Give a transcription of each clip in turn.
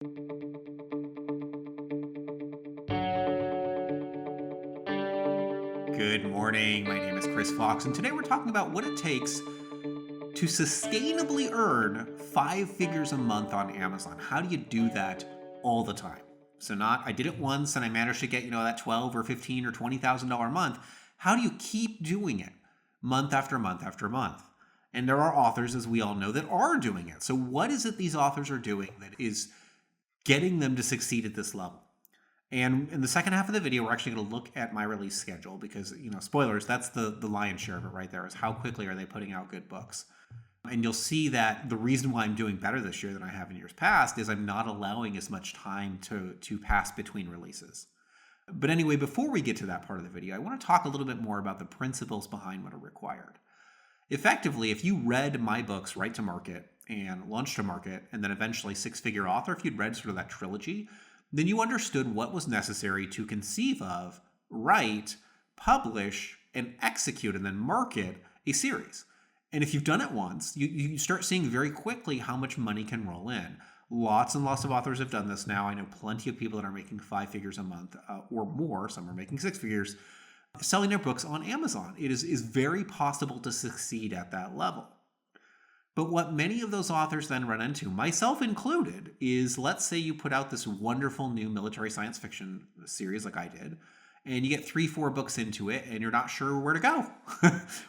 Good morning. My name is Chris Fox, and today we're talking about what it takes to sustainably earn 5 figures a month on Amazon. How do you do that all the time? So, not I did it once and I managed to get that 12 or 15 or $20,000 month. How do you keep doing it month after month after month? And there are authors, as we all know, that are doing it. So, what is it these authors are doing that is getting them to succeed at this level? And in the second half of the video, we're actually going to look at my release schedule because, spoilers, that's the lion's share of it right there, is how quickly are they putting out good books. And you'll see that the reason why I'm doing better this year than I have in years past is I'm not allowing as much time to pass between releases. But anyway, before we get to that part of the video, I want to talk a little bit more about the principles behind what are required. Effectively, if you read my books Right to Market and Launch to Market, and then eventually Six Figure Author, if you'd read sort of that trilogy, then you understood what was necessary to conceive of, write, publish, and execute, and then market a series. And if you've done it once, you start seeing very quickly how much money can roll in. Lots and lots of authors have done this now. I know plenty of people that are making 5 figures a month or more. Some are making 6 figures, selling their books on Amazon. It is very possible to succeed at that level. But what many of those authors then run into, myself included, is let's say you put out this wonderful new military science fiction series like I did, and you get 3-4 books into it and you're not sure where to go.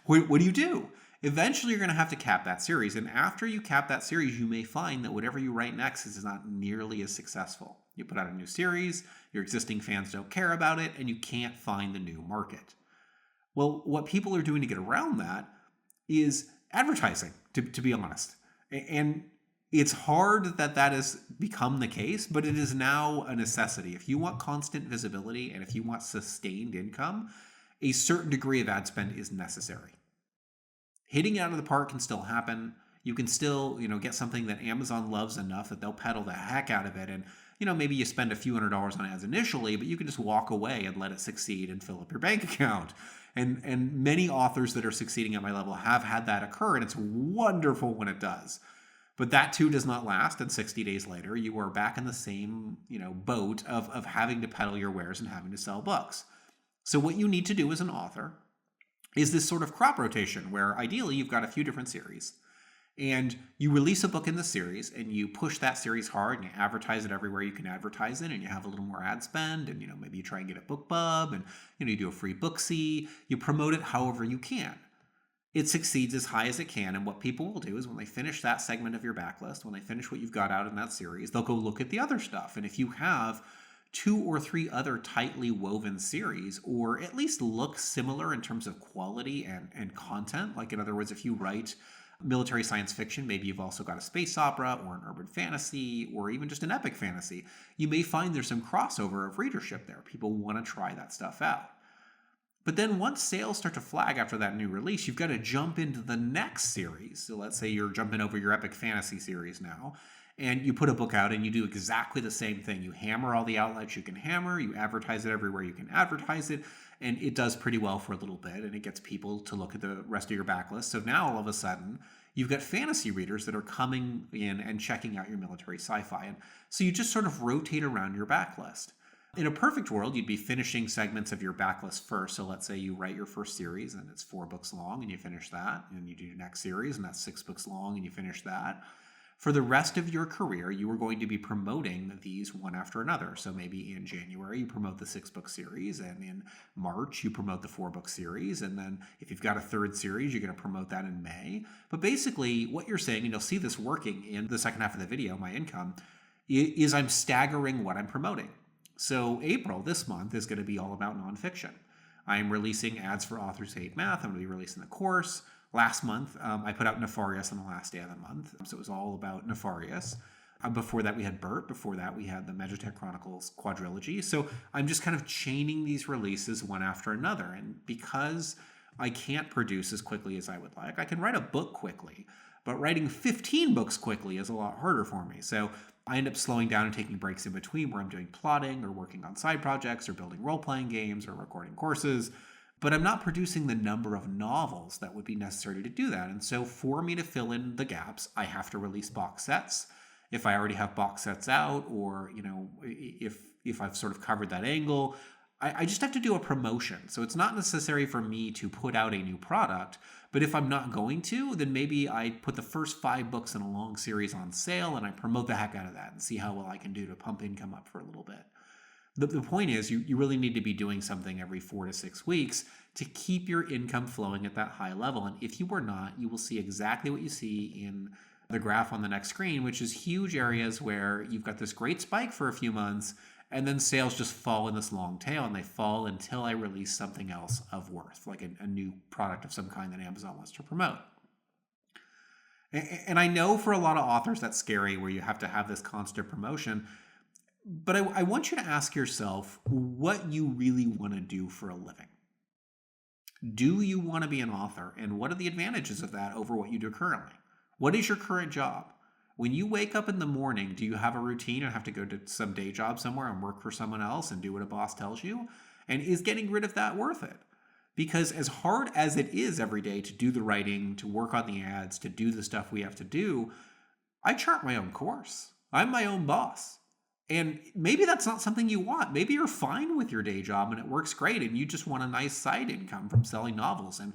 What do you do? Eventually you're going to have to cap that series. And after you cap that series, you may find that whatever you write next is not nearly as successful. You put out a new series, your existing fans don't care about it, and you can't find the new market. Well, what people are doing to get around that is advertising, to be honest. And it's hard that has become the case, but it is now a necessity. If you want constant visibility and if you want sustained income, a certain degree of ad spend is necessary. Hitting it out of the park can still happen. You can still, get something that Amazon loves enough that they'll peddle the heck out of it. And, maybe you spend a few $100s on ads initially, but you can just walk away and let it succeed and fill up your bank account. And many authors that are succeeding at my level have had that occur, and it's wonderful when it does. But that too does not last, and 60 days later, you are back in the same, boat of having to peddle your wares and having to sell books. So what you need to do as an author is this sort of crop rotation where ideally you've got a few different series. And you release a book in the series and you push that series hard and you advertise it everywhere you can advertise it, and you have a little more ad spend, and maybe you try and get a BookBub, and you do a free Booksy. You promote it however you can. It succeeds as high as it can, and what people will do is when they finish that segment of your backlist, when they finish what you've got out in that series, they'll go look at the other stuff. And if you have 2 or 3 other tightly woven series, or at least look similar in terms of quality and content, like in other words, if you write military science fiction, maybe you've also got a space opera or an urban fantasy or even just an epic fantasy, you may find there's some crossover of readership there. People want to try that stuff out. But then once sales start to flag after that new release, you've got to jump into the next series. So let's say you're jumping over your epic fantasy series now, and you put a book out and you do exactly the same thing. You hammer all the outlets you can hammer, you advertise it everywhere you can advertise it, and it does pretty well for a little bit, and it gets people to look at the rest of your backlist. So now all of a sudden, you've got fantasy readers that are coming in and checking out your military sci-fi. And so you just sort of rotate around your backlist. In a perfect world, you'd be finishing segments of your backlist first. So let's say you write your first series and it's 4 books long and you finish that, and you do your next series and that's 6 books long and you finish that. For the rest of your career, you are going to be promoting these one after another. So maybe in January, you promote the 6-book series, and in March, you promote the 4-book series. And then if you've got a third series, you're going to promote that in May. But basically, what you're saying, and you'll see this working in the second half of the video, my income, is I'm staggering what I'm promoting. So April, this month, is going to be all about nonfiction. I'm releasing ads for Authors Hate Math. I'm going to be releasing the course. Last month, I put out Nefarious on the last day of the month. So it was all about Nefarious. Before that, we had Bert. Before that, we had the Magitech Chronicles quadrilogy. So I'm just kind of chaining these releases one after another. And because I can't produce as quickly as I would like, I can write a book quickly. But writing 15 books quickly is a lot harder for me. So I end up slowing down and taking breaks in between where I'm doing plotting or working on side projects or building role-playing games or recording courses. But I'm not producing the number of novels that would be necessary to do that. And so for me to fill in the gaps, I have to release box sets. if I already have box sets out, or if I've sort of covered that angle. I just have to do a promotion. So it's not necessary for me to put out a new product, but if I'm not going to, then maybe I put the first 5 books in a long series on sale and I promote the heck out of that and see how well I can do to pump income up for a little bit. The point is, you really need to be doing something every 4 to 6 weeks to keep your income flowing at that high level. And if you are not, you will see exactly what you see in the graph on the next screen, which is huge areas where you've got this great spike for a few months, and then sales just fall in this long tail, and they fall until I release something else of worth, like a new product of some kind that Amazon wants to promote. And I know for a lot of authors that's scary, where you have to have this constant promotion. But I want you to ask yourself what you really want to do for a living. Do you want to be an author? And what are the advantages of that over what you do currently? What is your current job? When you wake up in the morning, do you have a routine and have to go to some day job somewhere and work for someone else and do what a boss tells you? And is getting rid of that worth it? Because as hard as it is every day to do the writing, to work on the ads, to do the stuff we have to do, I chart my own course. I'm my own boss. And maybe that's not something you want. Maybe you're fine with your day job and it works great and you just want a nice side income from selling novels and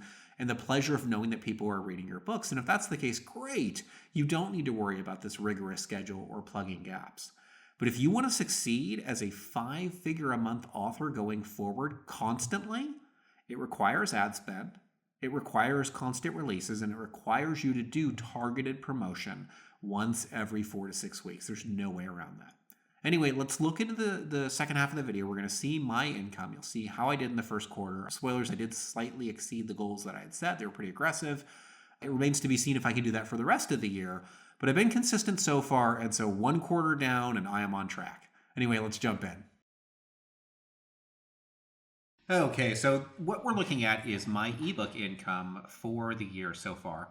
the pleasure of knowing that people are reading your books. And if that's the case, great. You don't need to worry about this rigorous schedule or plugging gaps. But if you want to succeed as a 5-figure-a-month author going forward constantly, it requires ad spend, it requires constant releases, and it requires you to do targeted promotion once every 4 to 6 weeks. There's no way around that. Anyway, let's look into the second half of the video. We're going to see my income. You'll see how I did in the first quarter. Spoilers, I did slightly exceed the goals that I had set. They were pretty aggressive. It remains to be seen if I can do that for the rest of the year. But I've been consistent so far, and so 1 quarter down, and I am on track. Anyway, let's jump in. Okay, so what we're looking at is my ebook income for the year so far.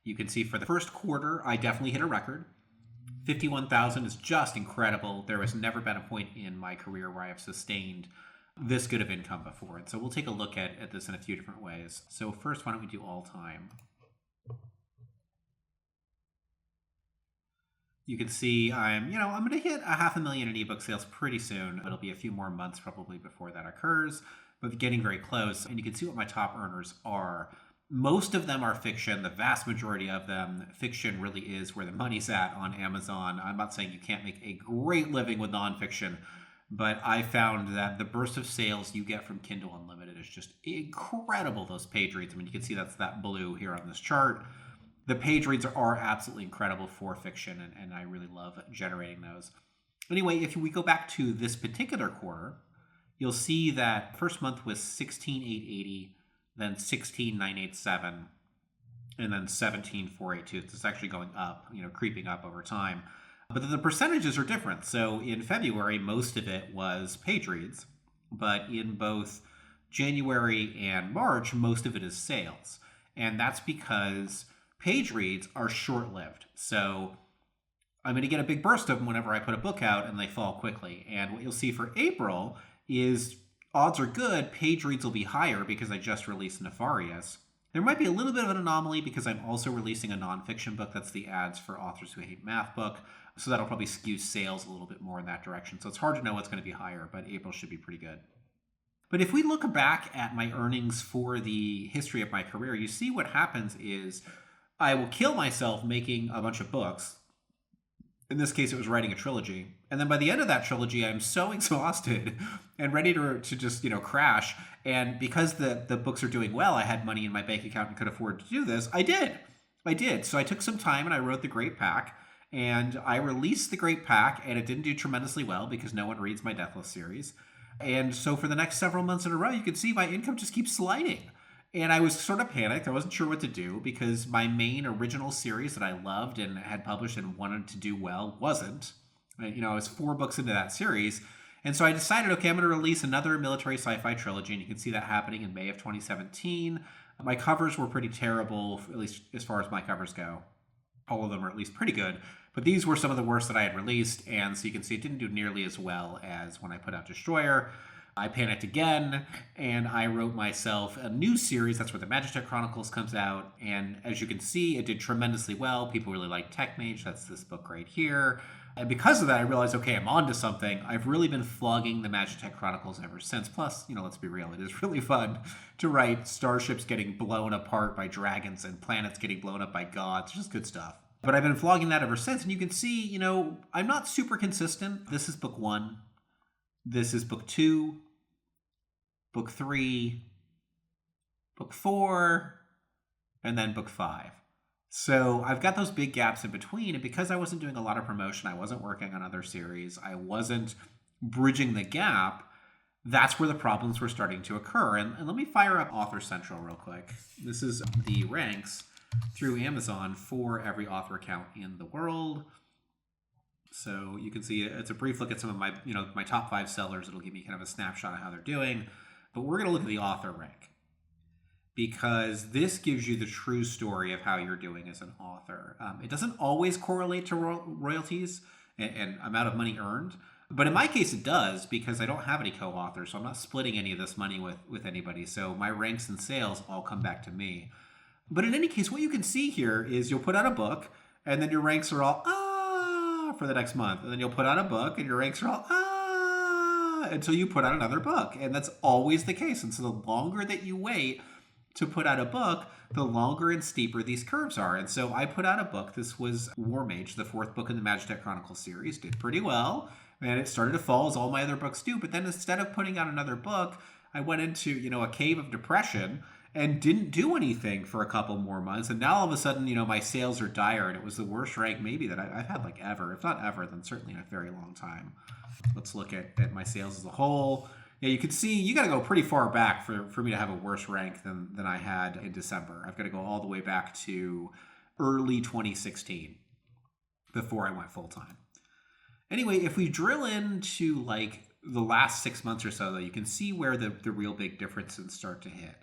You can see for the first quarter, I definitely hit a record. 51,000 is just incredible. There has never been a point in my career where I have sustained this good of income before. And so we'll take a look at this in a few different ways. So first, why don't we do all time? You can see I'm going to hit 500,000 in ebook sales pretty soon. It'll be a few more months probably before that occurs, but getting very close. And you can see what my top earners are. Most of them are fiction. The vast majority of them, fiction really is where the money's at on Amazon. I'm not saying you can't make a great living with nonfiction, but I found that the burst of sales you get from Kindle Unlimited is just incredible, those page reads. I mean, you can see that's that blue here on this chart. The page reads are absolutely incredible for fiction, and I really love generating those. Anyway, if we go back to this particular quarter, you'll see that first month was 16,880. Then 16,987, and then 17,482. It's actually going up, creeping up over time. But then the percentages are different. So in February, most of it was page reads, but in both January and March, most of it is sales. And that's because page reads are short-lived. So I'm going to get a big burst of them whenever I put a book out, and they fall quickly. And what you'll see for April is odds are good, page reads will be higher because I just released Nefarious. There might be a little bit of an anomaly because I'm also releasing a nonfiction book. That's the Ads for Authors Who Hate Math book. So that'll probably skew sales a little bit more in that direction. So it's hard to know what's going to be higher, but April should be pretty good. But if we look back at my earnings for the history of my career, you see what happens is I will kill myself making a bunch of books. In this case, it was writing a trilogy. And then by the end of that trilogy, I'm so exhausted and ready to just, crash. And because the books are doing well, I had money in my bank account and could afford to do this. I did. So I took some time and I wrote The Great Pack. And I released The Great Pack, and it didn't do tremendously well because no one reads my Deathless series. And so for the next several months in a row, you can see my income just keeps sliding. And I was sort of panicked. I wasn't sure what to do because my main original series that I loved and had published and wanted to do well wasn't. I was 4 books into that series. And so I decided, okay, I'm going to release another military sci-fi trilogy. And you can see that happening in May of 2017. My covers were pretty terrible, at least as far as my covers go. All of them are at least pretty good. But these were some of the worst that I had released. And so you can see it didn't do nearly as well as when I put out Destroyer. I panicked again, and I wrote myself a new series. That's where the Magitech Chronicles comes out. And as you can see, it did tremendously well. People really like Tech Mage. That's this book right here. And because of that, I realized, okay, I'm on to something. I've really been flogging the Magitech Chronicles ever since. Plus, let's be real, it is really fun to write starships getting blown apart by dragons and planets getting blown up by gods. Just good stuff. But I've been flogging that ever since. And you can see, I'm not super consistent. This is book 1. This is book 2. Book 3, book 4, and then book 5. So I've got those big gaps in between, and because I wasn't doing a lot of promotion, I wasn't working on other series, I wasn't bridging the gap, that's where the problems were starting to occur. And let me fire up Author Central real quick. This is the ranks through Amazon for every author account in the world. So you can see it's a brief look at some of my, my top 5 sellers. It'll give me kind of a snapshot of how they're doing. But we're going to look at the author rank because this gives you the true story of how you're doing as an author. It doesn't always correlate to royalties and amount of money earned. But in my case, it does because I don't have any co-authors. So I'm not splitting any of this money with anybody. So my ranks and sales all come back to me. But in any case, what you can see here is you'll put out a book and then your ranks are all, for the next month. And then you'll put out a book and your ranks are all, until you put out another book. And that's always the case. And so the longer that you wait to put out a book, the longer and steeper these curves are. And so I put out a book. This was War Mage, the 4th book in the Magitech Chronicles series. Did pretty well. And it started to fall as all my other books do. But then instead of putting out another book, I went into, a cave of depression and didn't do anything for a couple more months. And now all of a sudden, my sales are dire. And it was the worst rank maybe that I've had ever. If not ever, then certainly in a very long time. Let's look at my sales as a whole. Yeah, you can see you got to go pretty far back for me to have a worse rank than I had in December. I've got to go all the way back to early 2016 before I went full time. Anyway, if we drill into the last 6 months or so, though, you can see where the real big differences start to hit.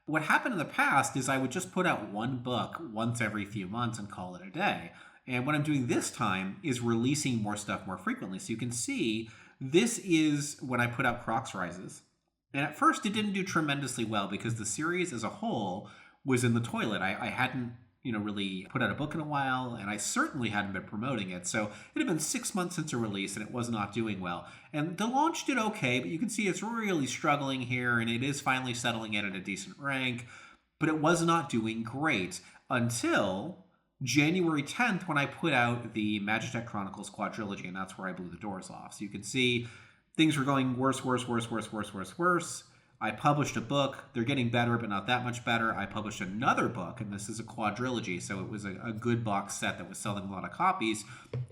What happened in the past is I would just put out one book once every few months and call it a day. And what I'm doing this time is releasing more stuff more frequently. So you can see this is when I put out Crocs Rises. And at first it didn't do tremendously well because the series as a whole was in the toilet. I hadn't, really put out a book in a while, and I certainly hadn't been promoting it. So it had been 6 months since a release and it was not doing well. And the launch did okay, but you can see it's really struggling here and it is finally settling in at a decent rank, but it was not doing great until January 10th when I put out the Magitech Chronicles quadrilogy, and that's where I blew the doors off. So you can see things were going worse. I published a book. They're getting better, but not that much better. I published another book, and this is a quadrilogy, so it was a good box set that was selling a lot of copies.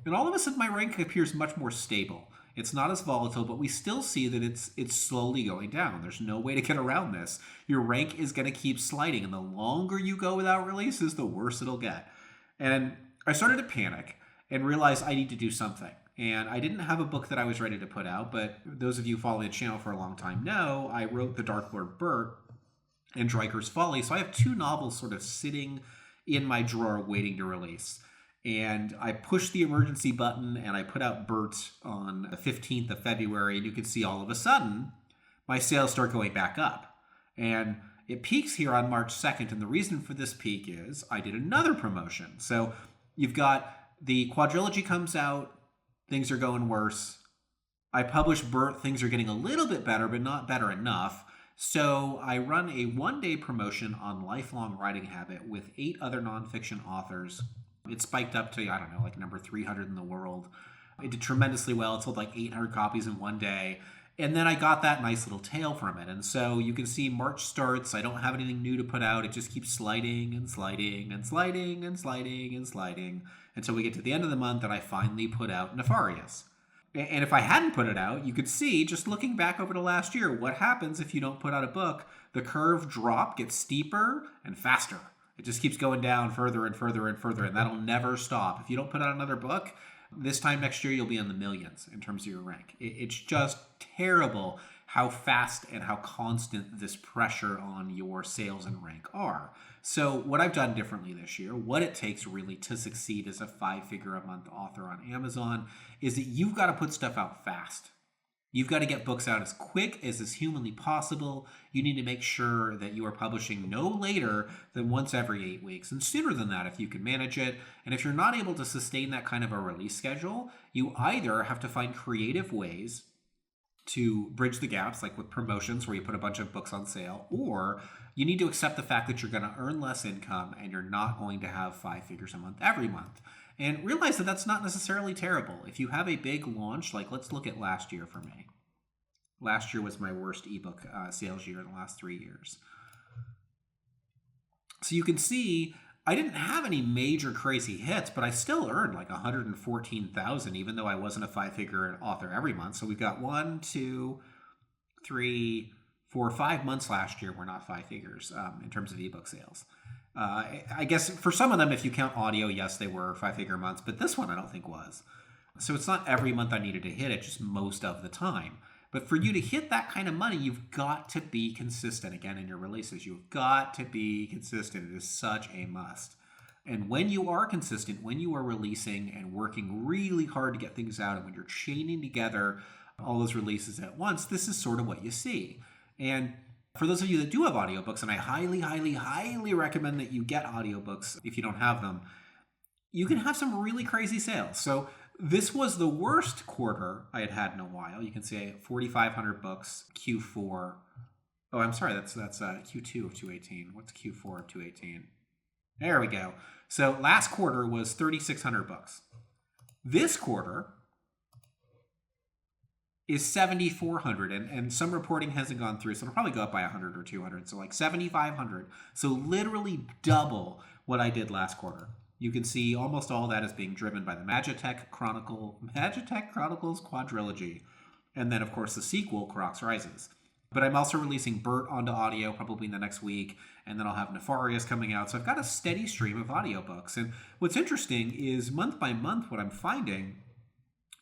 And all of a sudden, my rank appears much more stable. It's not as volatile, but we still see that it's slowly going down. There's no way to get around this. Your rank is going to keep sliding, and the longer you go without releases, the worse it'll get. And I started to panic and realize I need to do something. And I didn't have a book that I was ready to put out, but those of you following the channel for a long time know I wrote The Dark Lord Bert and Dryker's Folly. So I have 2 novels sort of sitting in my drawer waiting to release. And I pushed the emergency button and I put out Bert on the 15th of February. And you can see all of a sudden my sales start going back up. And it peaks here on March 2nd. And the reason for this peak is I did another promotion. So you've got the quadrilogy comes out. Things are going worse. I published Bert. Things are getting a little bit better, but not better enough. So I run a 1-day promotion on Lifelong Writing Habit with 8 other nonfiction authors. It spiked up to, number 300 in the world. It did tremendously well. It sold 800 copies in 1 day. And then I got that nice little tail from it. And so you can see March starts. I don't have anything new to put out. It just keeps sliding and sliding and sliding and sliding and sliding until we get to the end of the month and I finally put out Nefarious. And if I hadn't put it out, you could see, just looking back over the last year, what happens if you don't put out a book. The curve drop gets steeper and faster. It just keeps going down further and further and further, and that'll never stop. If you don't put out another book, this time next year, you'll be in the millions in terms of your rank. It's just terrible how fast and how constant this pressure on your sales and rank are. So what I've done differently this year, what it takes really to succeed as a 5-figure a month author on Amazon, is that you've got to put stuff out fast. You've got to get books out as quick as is humanly possible. You need to make sure that you are publishing no later than once every 8 weeks, and sooner than that if you can manage it. And if you're not able to sustain that kind of a release schedule, you either have to find creative ways to bridge the gaps, like with promotions where you put a bunch of books on sale, or you need to accept the fact that you're going to earn less income and you're not going to have 5 figures a month every month. And realize that that's not necessarily terrible. If you have a big launch, like let's look at last year for me. Last year was my worst ebook sales year in the last 3 years. So you can see I didn't have any major crazy hits, but I still earned like $114,000, even though I wasn't a 5-figure author every month. So we've got 1, 2, 3, 4, 5 months last year were not 5 figures in terms of ebook sales. I guess for some of them, if you count audio, yes, they were 5-figure months, but this one I don't think was. So it's not every month I needed to hit it, just most of the time. But for you to hit that kind of money, you've got to be consistent again in your releases. You've got to be consistent. It is such a must. And when you are consistent, when you are releasing and working really hard to get things out, and when you're chaining together all those releases at once, this is sort of what you see. And for those of you that do have audiobooks, and I highly, highly, highly recommend that you get audiobooks if you don't have them, you can have some really crazy sales. So this was the worst quarter I had had in a while. You can see 4,500 books, Q4. Oh, I'm sorry, that's Q2 of 2018. What's Q4 of 2018? There we go. So last quarter was 3,600 books. This quarter is 7,400, and some reporting hasn't gone through, so it'll probably go up by 100 or 200, so like 7,500. So literally double what I did last quarter. You can see almost all that is being driven by the Magitech Chronicles quadrilogy, and then of course the sequel, Crocs Rises. But I'm also releasing Bert onto audio probably in the next week, and then I'll have Nefarious coming out. So I've got a steady stream of audiobooks. And what's interesting is month by month, what I'm finding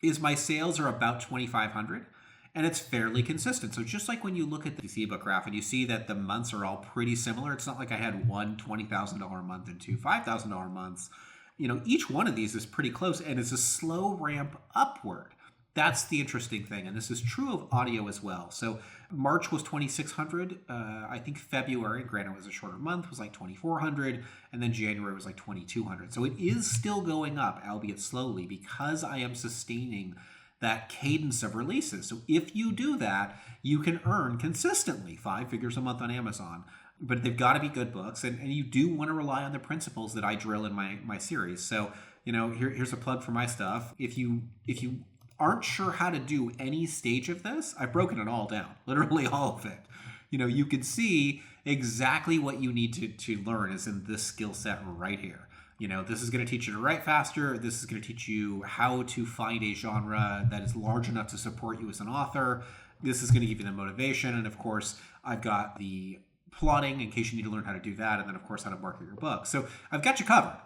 is my sales are about 2,500, and it's fairly consistent. So just like when you look at the ebook graph and you see that the months are all pretty similar, it's not like I had one $20,000 month and two $5,000 months. You know, each one of these is pretty close, and it's a slow ramp upward. That's the interesting thing, and this is true of audio as well. So March was 2,600. I think February, granted it was a shorter month, was like 2,400, and then January was like 2,200. So it is still going up, albeit slowly, because I am sustaining that cadence of releases. So if you do that, you can earn consistently 5 figures a month on Amazon. But they've got to be good books, and you do want to rely on the principles that I drill in my series. So, you know, here's a plug for my stuff. If you aren't sure how to do any stage of this, I've broken it all down, literally all of it. You know, you can see exactly what you need to learn is in this skill set right here. You know, this is going to teach you to write faster. This is going to teach you how to find a genre that is large enough to support you as an author. This is going to give you the motivation. And of course, I've got the plotting in case you need to learn how to do that. And then of course, how to market your book. So I've got you covered.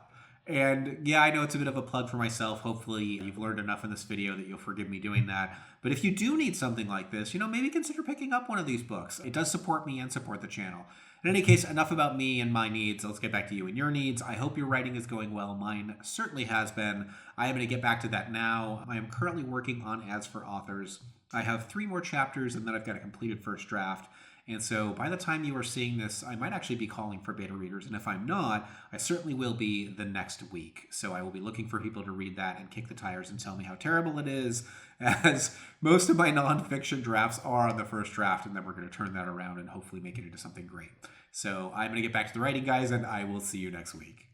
And yeah, I know it's a bit of a plug for myself. Hopefully you've learned enough in this video that you'll forgive me doing that. But if you do need something like this, you know, maybe consider picking up one of these books. It does support me and support the channel. In any case, enough about me and my needs. Let's get back to you and your needs. I hope your writing is going well. Mine certainly has been. I am going to get back to that now. I am currently working on Ads for Authors. I have 3 more chapters, and then I've got a completed first draft. And so by the time you are seeing this, I might actually be calling for beta readers. And if I'm not, I certainly will be the next week. So I will be looking for people to read that and kick the tires and tell me how terrible it is, as most of my nonfiction drafts are on the first draft. And then we're going to turn that around and hopefully make it into something great. So I'm going to get back to the writing, guys, and I will see you next week.